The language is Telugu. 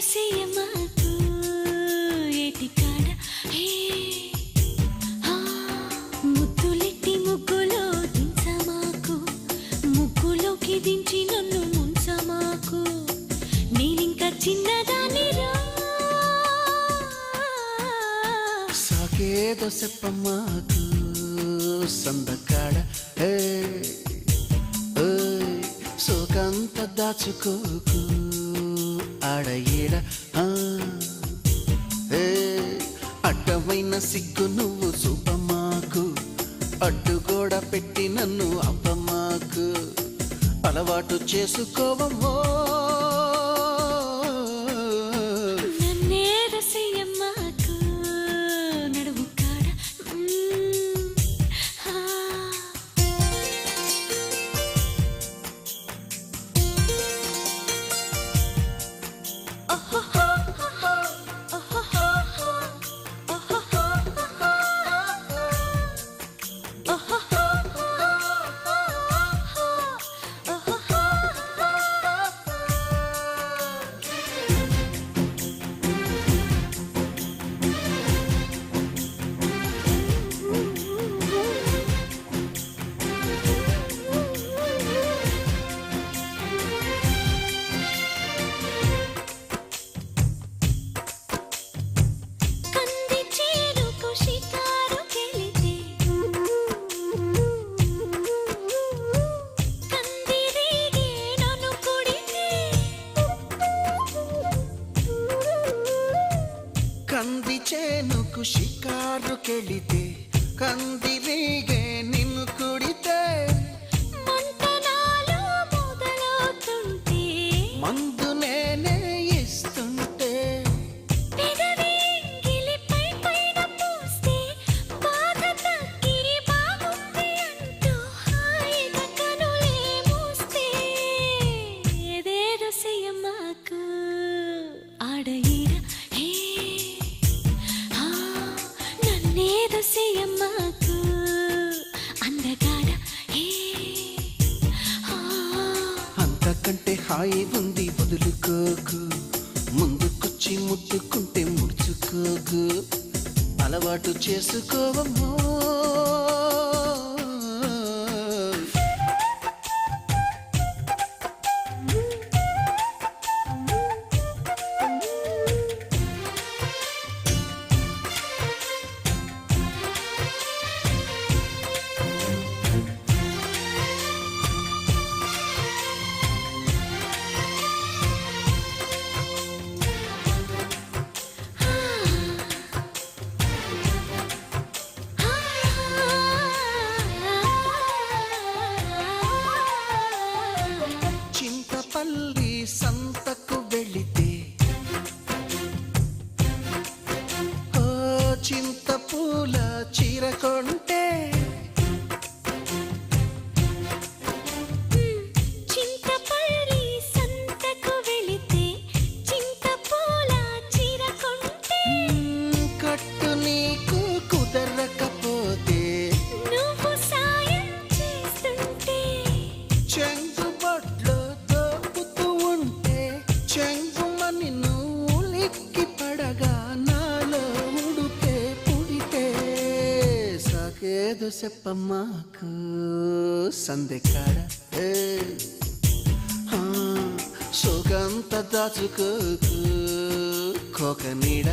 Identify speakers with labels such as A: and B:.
A: సేయమాకు ఏటికాడ హే ముద్దులెట్టి ముగ్గులో దించమాకు ముగ్గులోకి దించి నన్ను ముంచమాకు నేనింకా చిన్నదానిరా
B: సాకేదో చెప్పమాకు సందకాడ సోకంత దాచుకోకు ఆడ ఈడ అడ్డమైన సిగ్గు నువ్వు చూపమాకు అడ్డుగోడ పెట్టి నన్ను అప్పమాకు అలవాటు చేసుకోవమ్మో కంది చేనుకు షికారుకెళితే కందిరీగే నిన్ను కుడితే
A: మంటనాలు మొదలవుతుంటే
B: మందు నేనే ఇస్తుంటే
A: పెదవింగిలిపై పైన పూస్తే బాధ తగ్గి బాగుంది అంటూ హాయిగా కనులే మూస్తే ఏదేదో సేయమాకు ఆడ ఈడ సేయమాకు అందగాడ
B: అంతకంటే హాయి ఉంది వదులుకోకు ముందుకొచ్చి ముట్టుకుంటే ముడుచుకోకు అలవాటు చేసుకోవమ్మో చింతపల్లి సంతకు వెళితే ఓ చింతపూల చీర కొంటే
A: చింతపల్లి సంతకు వెళితే చింతపూల చీర కొంటే
B: కట్టు నీకు కుదరకపోతే
A: నువ్వు సాయం చేస్తుంటే
B: చెంగు బొట్లో దోపుతూ ఉంటే చెంగుమని నువ్వు లిక్కి పడగా నాలో ఉడుకే పుడితే సాకేదో చెప్పమాకు సందెకాడ సోకంత దాచుకోకు కోక నీడ